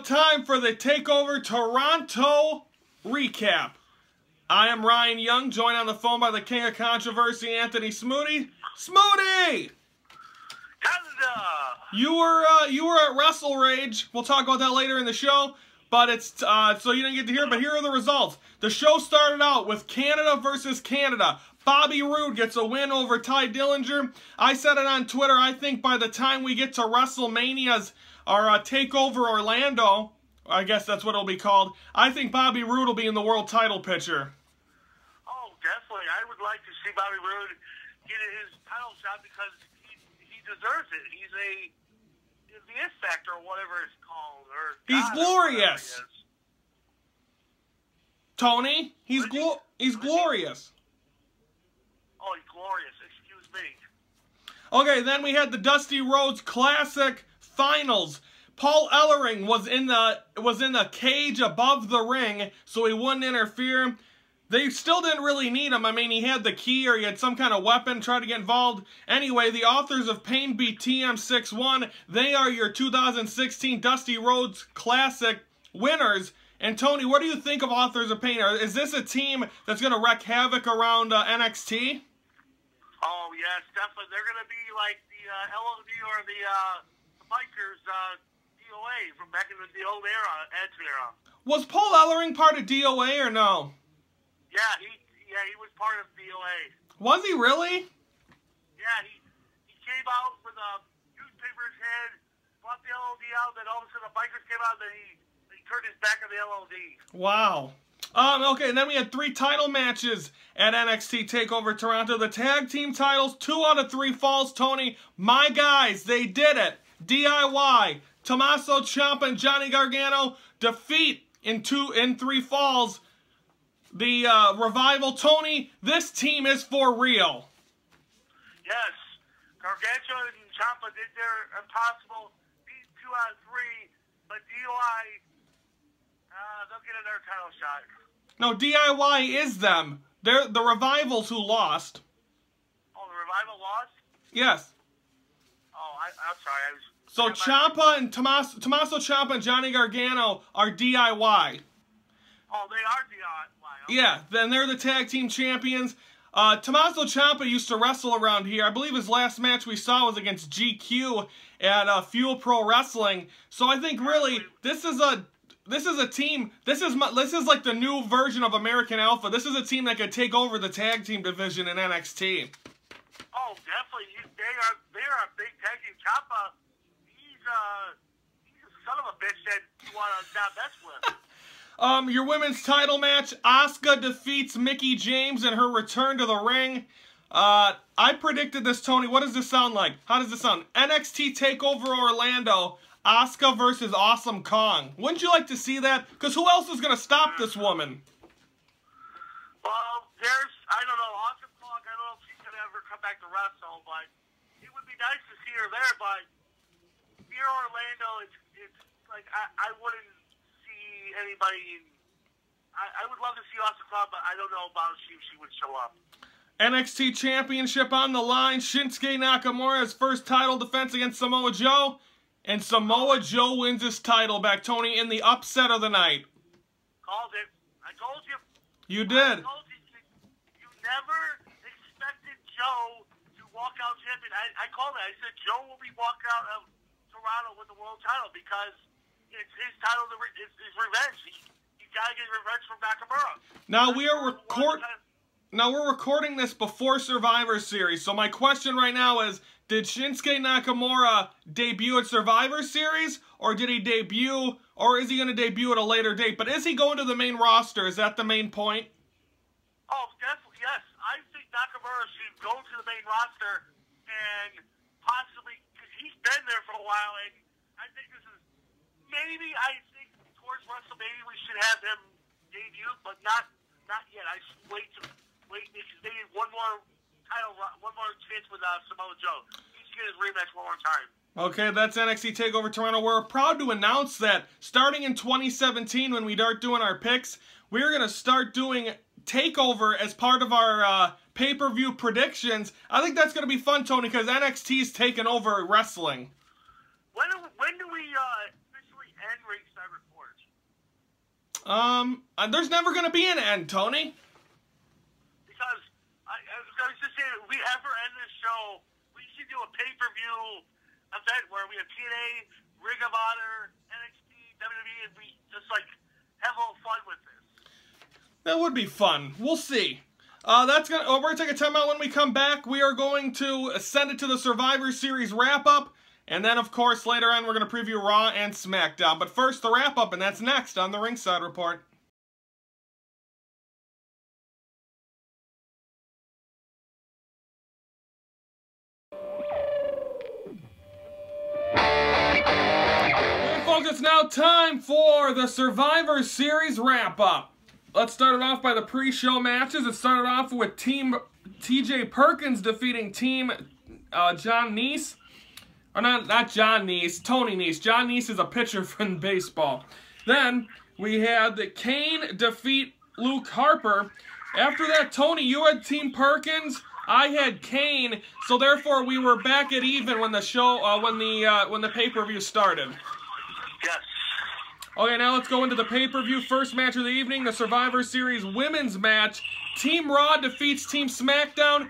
time for the Takeover Toronto recap. I am Ryan Young, joined on the phone by the King of Controversy, Anthony Smoody. Smoody! You were at Wrestle Rage. We'll talk about that later in the show. But it's so you didn't get to hear. But here are the results. The show started out with Canada versus Canada. Bobby Roode gets a win over Ty Dillinger. I said it on Twitter. I think by the time we get to WrestleMania's our Takeover Orlando, I guess that's what it'll be called, I think Bobby Roode will be in the world title picture. Oh, definitely. I would like to see Bobby Roode get his title shot because he deserves it. He's the It Factor or whatever it's called. Or he's glorious. Tony, he's glorious. Oh, he's glorious. Excuse me. Okay, then we had the Dusty Rhodes Classic Finals. Paul Ellering was in the cage above the ring, so he wouldn't interfere. They still didn't really need him. I mean, he had the key or he had some kind of weapon, tried to get involved. Anyway, the authors of Pain beat TM6-1. They are your 2016 Dusty Rhodes Classic winners. And Tony, what do you think of Authors of Pain? Is this a team that's going to wreak havoc around NXT? Oh, yes, definitely. They're going to be like the LOD or the Bikers DOA from back in the old era, Edge era. Was Paul Ellering part of DOA or no? Yeah, he was part of DOA. Was he really? Yeah, he came out with a newspaper in his head, brought the LOD out, then all of a sudden the Bikers came out, and then he turned his back on the LOD. Wow. Okay, and then we had 3 title matches at NXT TakeOver Toronto. The tag team titles, 2 out of 3 falls, Tony. My guys, they did it. DIY. Tommaso Ciampa and Johnny Gargano defeat in 3 falls. The Revival. Tony, this team is for real. Yes. Gargano and Ciampa did their impossible, beat 2 out of 3, but DIY, they'll get another title shot. No, DIY is them. They're the Revivals who lost. Oh, the Revival lost? Yes. Oh, I'm sorry. So Ciampa and Tommaso Ciampa and Johnny Gargano are DIY. Oh, they are DIY. Okay. Yeah, then they're the tag team champions. Tommaso Ciampa used to wrestle around here. I believe his last match we saw was against GQ at Fuel Pro Wrestling. So I think really this is a team. This is like the new version of American Alpha. This is a team that could take over the tag team division in NXT. Oh, definitely. They are a big tag team. Ciampa, he's a son of a bitch that you want to not mess with. Your women's title match, Asuka defeats Mickie James in her return to the ring. I predicted this, Tony. What does this sound like? How does this sound? NXT TakeOver Orlando, Asuka versus Awesome Kong. Wouldn't you like to see that? Because who else is going to stop this woman? Well, I don't know, Awesome Kong, I don't know if she's going to ever come back to wrestle, but it would be nice to see her there, but here in Orlando, it's like, I wouldn't see anybody, I would love to see Awesome Kong, but I don't know about if she would show up. NXT Championship on the line. Shinsuke Nakamura's first title defense against Samoa Joe. And Samoa Joe wins his title back, Tony, in the upset of the night. Called it. I told you. You did. I told you. You never expected Joe to walk out champion. I called it. I said Joe will be walking out of Toronto with the world title because it's his title. It's his revenge. He's got to get revenge from Nakamura. Now we're recording this before Survivor Series. So my question right now is, did Shinsuke Nakamura debut at Survivor Series, or did he debut, or is he going to debut at a later date? But is he going to the main roster? Is that the main point? Oh, definitely, yes. I think Nakamura should go to the main roster and possibly, because he's been there for a while, and I think this is, maybe I think towards WrestleMania we should have him debut, but not yet. I should wait because they need one more chance with Samoa Joe. He should get his rematch one more time. Okay, that's NXT TakeOver Toronto. We're proud to announce that starting in 2017, when we start doing our picks, we're going to start doing TakeOver as part of our pay-per-view predictions. I think that's going to be fun, Tony, because NXT's taken over wrestling. When do we officially end Ringside Report? There's never going to be an end, Tony. Because I was just saying, if we ever end this show, we should do a pay-per-view event where we have TNA, Ring of Honor, NXT, WWE, and we just like have a little fun with this. That would be fun. We'll see. We're gonna take a timeout. When we come back, we are going to send it to the Survivor Series wrap-up. And then, of course, later on, we're going to preview Raw and SmackDown. But first, the wrap-up, and that's next on the Ringside Report. Hey, folks, it's now time for the Survivor Series wrap-up. Let's start it off by the pre-show matches. It started off with Team TJ Perkins defeating Team John Nese. Or not John Nese, Tony Nese. John Nese is a pitcher from baseball. Then we had the Kane defeat Luke Harper. After that, Tony, you had Team Perkins. I had Kane. So therefore, we were back at even when the show, when the pay-per-view started. Yes. Okay, now let's go into the pay-per-view. First match of the evening, the Survivor Series women's match. Team Raw defeats Team SmackDown.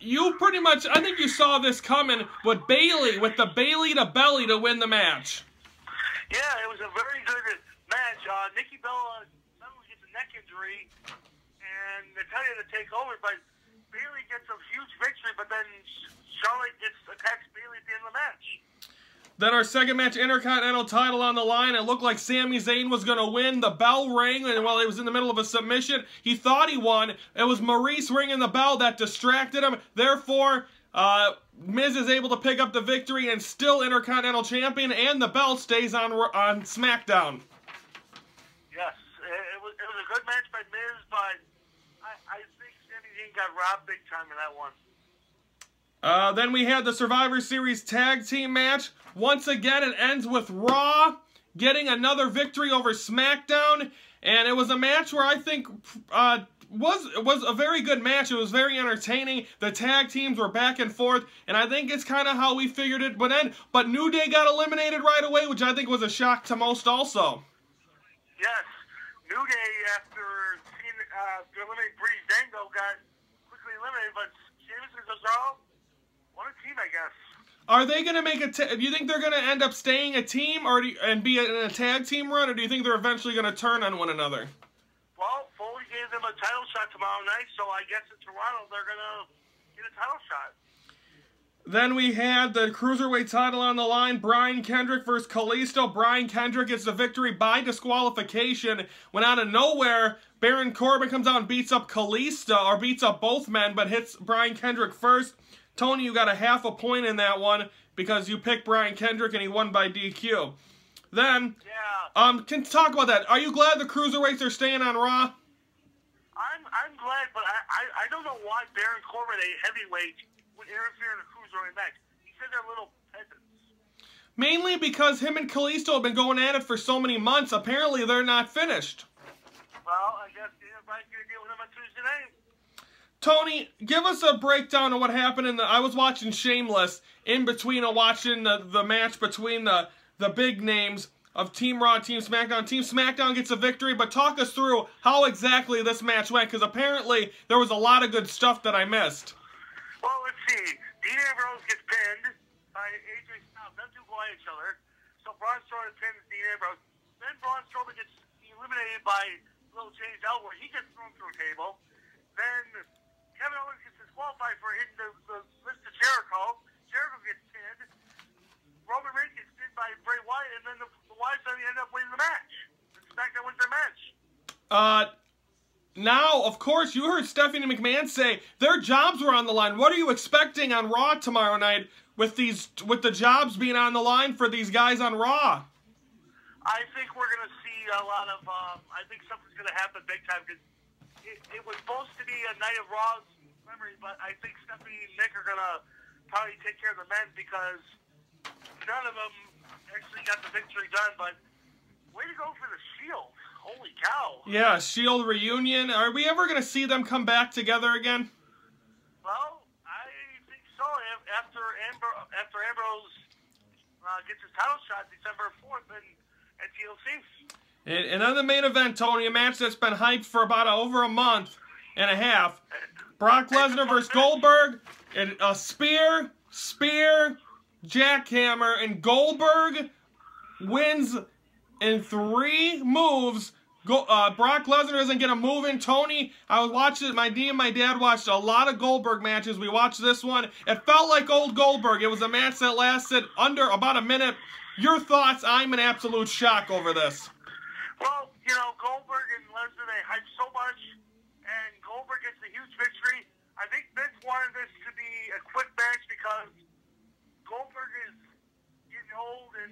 You pretty much, I think you saw this coming with Bayley, with the Bayley to Belly to win the match. Yeah, it was a very good match. Nikki Bella suddenly gets a neck injury, and they tell you to take over, but Bayley gets a huge victory, but then Charlotte attacks Bayley at the end of the match. Then our second match, Intercontinental title on the line. It looked like Sami Zayn was going to win. The bell rang, and while he was in the middle of a submission, he thought he won. It was Maurice ringing the bell that distracted him. Therefore, Miz is able to pick up the victory and still Intercontinental Champion, and the belt stays on SmackDown. Yes, it was a good match by Miz, but I think Sami Zayn got robbed big time in that one. Then we had the Survivor Series Tag Team match. Once again, it ends with Raw getting another victory over SmackDown. And it was a match where I think was a very good match. It was very entertaining. The tag teams were back and forth. And I think it's kind of how we figured it would end. But New Day got eliminated right away, which I think was a shock to most also. Yes. New Day, after eliminating Breeze Dango, got quickly eliminated. But Sheamus and Cesaro, what a team, I guess. Are they going to make do you think they're going to end up staying a team and be in a tag team run, or do you think they're eventually going to turn on one another? Well, Foley gave them a title shot tomorrow night, so I guess in Toronto they're going to get a title shot. Then we had the Cruiserweight title on the line, Brian Kendrick versus Kalisto. Brian Kendrick gets the victory by disqualification. When out of nowhere, Baron Corbin comes out and beats up Kalisto, or beats up both men, but hits Brian Kendrick first. Tony, you got a half a point in that one because you picked Brian Kendrick and he won by DQ. Then, can talk about that. Are you glad the Cruiserweights are staying on Raw? I'm glad, but I don't know why Baron Corbin, a heavyweight, would interfere in a Cruiserweight match. He said they're little peasants. Mainly because him and Kalisto have been going at it for so many months. Apparently, they're not finished. Well, I guess everybody's going to deal with him on Tuesday night. Tony, give us a breakdown of what happened in the... I was watching Shameless in between watching the match between the big names of Team Raw and Team SmackDown. Team SmackDown gets a victory, but talk us through how exactly this match went, because apparently there was a lot of good stuff that I missed. Well, let's see. Dean Ambrose gets pinned by AJ Styles. Them two go at each other. So Braun Strowman pins Dean Ambrose. Then Braun Strowman gets eliminated by little James Ellsworth. He gets thrown through a table. Then Kevin Owens gets disqualified for hitting the list of Jericho. Jericho gets pinned. Roman Reigns gets pinned by Bray Wyatt, and then the Wyatts end up winning the match. SmackDown wins their match. Now, of course, you heard Stephanie McMahon say their jobs were on the line. What are you expecting on Raw tomorrow night with the jobs being on the line for these guys on Raw? I think we're going to see a lot of, I think something's going to happen big time, because it was supposed to be a night of Raw's memory, but I think Stephanie and Nick are going to probably take care of the men, because none of them actually got the victory done, but way to go for the Shield. Holy cow. Yeah, Shield reunion. Are we ever going to see them come back together again? Well, I think so. After Ambrose gets his title shot December 4th at TLC. And on the main event, Tony, a match that's been hyped for about over a month and a half. Brock Lesnar versus Goldberg. And a spear, jackhammer, and Goldberg wins in 3 moves. Brock Lesnar doesn't get a move in. Tony, I was watching, my dad watched a lot of Goldberg matches. We watched this one. It felt like old Goldberg. It was a match that lasted under about a minute. Your thoughts? I'm in absolute shock over this. Well, Goldberg and Lesnar, they hype so much, and Goldberg gets a huge victory. I think Vince wanted this to be a quick match because Goldberg is getting old, and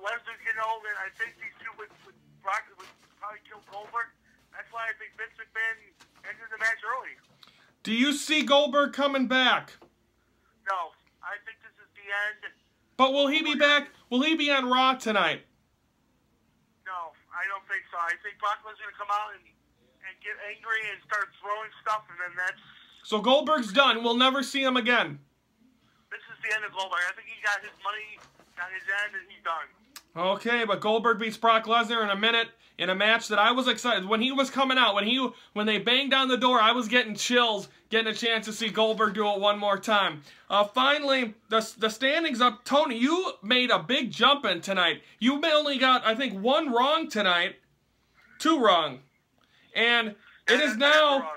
Lesnar's getting old, and I think these two would probably kill Goldberg. That's why I think Vince McMahon ended the match early. Do you see Goldberg coming back? No, I think this is the end. But will he be back? Will he be on Raw tonight? No, I don't think so. I think Brock Lesnar going to come out and get angry and start throwing stuff, and then that's... So Goldberg's done. We'll never see him again. This is the end of Goldberg. I think he got his money, got his end, and he's done. Okay, but Goldberg beats Brock Lesnar in a minute in a match that I was excited. When he was coming out, when they banged on the door, I was getting chills, getting a chance to see Goldberg do it one more time. Finally, the standings up. Tony, you made a big jump in tonight. You only got, I think, 1 wrong tonight. 2 wrong. And it is now,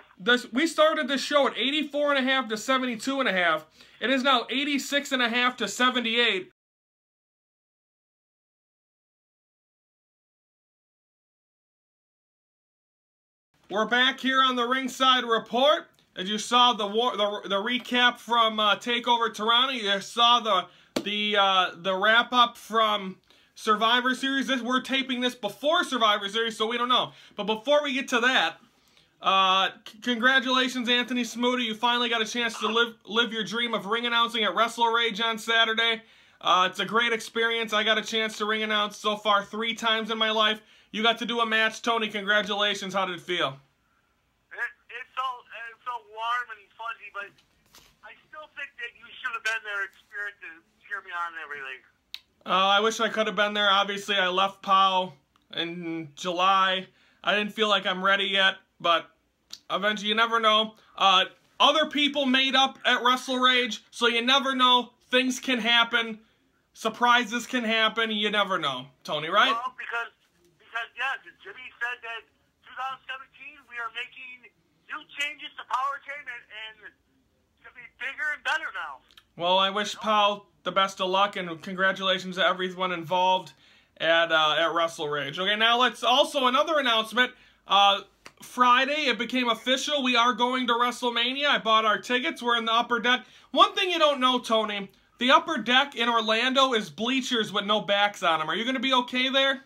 we started the show at 84.5 to 72.5. It is now 86.5 to 78. We're back here on the Ringside Report. As you saw the recap from Takeover Toronto, you saw the wrap up from Survivor Series. We're taping this before Survivor Series, so we don't know. But before we get to that, congratulations, Anthony Smoota. You finally got a chance to live your dream of ring announcing at Wrestle Rage on Saturday. It's a great experience. I got a chance to ring announce so far 3 times in my life. You got to do a match. Tony, congratulations. How did it feel? It's so warm and fuzzy, but I still think that you should have been there to cheer me on and everything. I wish I could have been there. Obviously, I left POW in July. I didn't feel like I'm ready yet, but eventually, you never know. Other people made up at Wrestle Rage, so you never know. Things can happen. Surprises can happen. You never know. Tony, right? Well, because yes, Jimmy said that 2017 we are making new changes to Power Entertainment, and it's going to be bigger and better now. Well, I wish POW the best of luck, and congratulations to everyone involved at Wrestle Rage. Okay, now let's also, another announcement. Friday, it became official. We are going to WrestleMania. I bought our tickets. We're in the upper deck. One thing you don't know, Tony, the upper deck in Orlando is bleachers with no backs on them. Are you going to be okay there?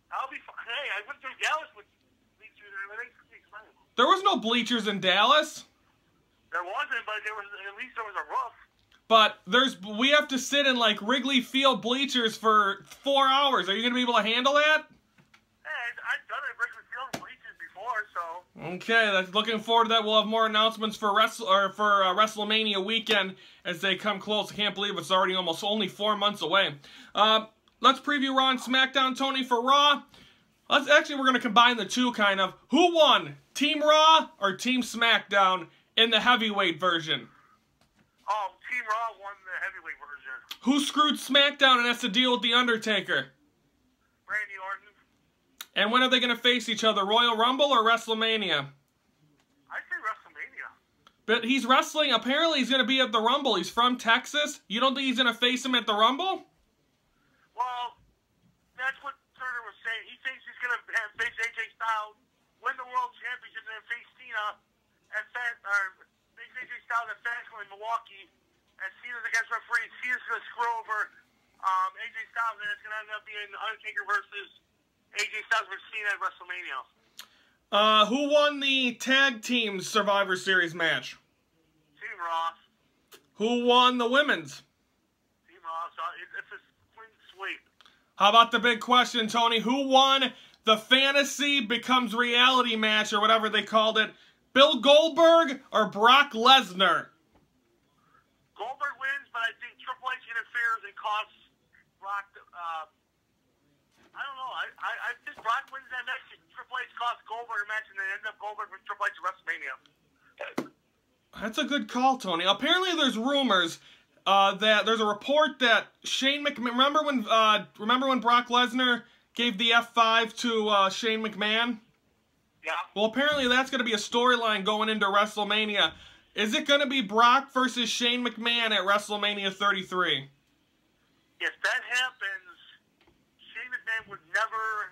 I'll be fine. Hey, I went through Dallas with bleachers and everything. There was no bleachers in Dallas. There wasn't, but at least there was a roof. But we have to sit in like Wrigley Field bleachers for 4 hours. Are you going to be able to handle that? Hey, I've done it at Wrigley Field bleachers before, so. Okay, that's looking forward to that. We'll have more announcements for WrestleMania weekend as they come close. I can't believe it's already only 4 months away. Let's preview Raw and SmackDown, Tony. For Raw, we're going to combine the two, kind of. Who won, Team Raw or Team SmackDown in the heavyweight version? Oh, Team Raw won the heavyweight version. Who screwed SmackDown and has to deal with The Undertaker? Randy Orton. And when are they going to face each other, Royal Rumble or WrestleMania? I'd say WrestleMania. But he's wrestling, apparently he's going to be at the Rumble. He's from Texas. You don't think he's going to face him at the Rumble? Well, that's what Turner was saying. He thinks he's going to face AJ Styles, win the World Championship, and then face Cena face AJ Styles at Fastlane in Milwaukee, and Cena's against referee. Cena's going to screw over AJ Styles, and it's going to end up being Undertaker versus AJ Styles versus Cena at WrestleMania. Who won the Tag Team Survivor Series match? Team Raw. Who won the Women's? Team Raw. So it's a clean sweep. How about the big question, Tony? Who won the Fantasy Becomes Reality match, or whatever they called it? Bill Goldberg or Brock Lesnar? Goldberg wins, but I think Triple H interferes and costs Brock. I don't know. I think Brock wins that match. Triple H costs Goldberg a match, and they end up Goldberg with Triple H at WrestleMania. That's a good call, Tony. Apparently, there's rumors that there's a report that Shane McMahon. Remember when Brock Lesnar gave the F5 to Shane McMahon? Yeah. Well, apparently that's going to be a storyline going into WrestleMania. Is it going to be Brock versus Shane McMahon at WrestleMania 33? If that happens, Shane McMahon would never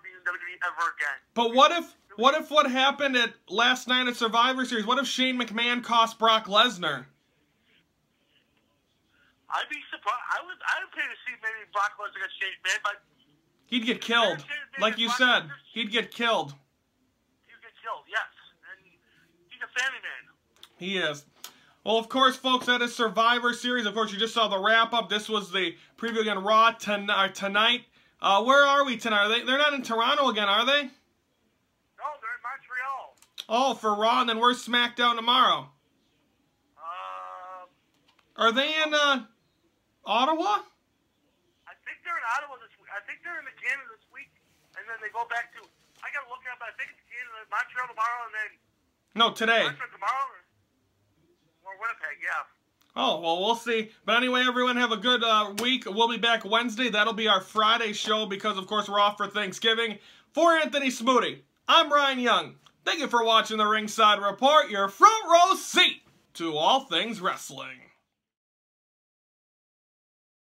be in WWE ever again. But what happened at last night at Survivor Series? What if Shane McMahon cost Brock Lesnar? I'd be surprised. I would pay to see maybe Brock Lesnar against Shane McMahon, but he'd get killed. Like you said, he'd get killed. He'd get killed, yes. And he's a family man. He is. Well, of course, folks, that is Survivor Series. Of course, you just saw the wrap-up. This was the preview on Raw tonight. Where are we tonight? They're not in Toronto again, are they? No, they're in Montreal. Oh, for Raw, and then where's SmackDown tomorrow? Are they in Ottawa? I think they're in Ottawa this week. I think they're in Canada this week, and then they go back to. I gotta look it up. I think it's Canada, Montreal tomorrow, and then. No, today. Montreal tomorrow, or Winnipeg, yeah. Oh, well, we'll see. But anyway, everyone, have a good week. We'll be back Wednesday. That'll be our Friday show because, of course, we're off for Thanksgiving. For Anthony Smoody, I'm Ryan Young. Thank you for watching the Ringside Report, your front row seat to all things wrestling.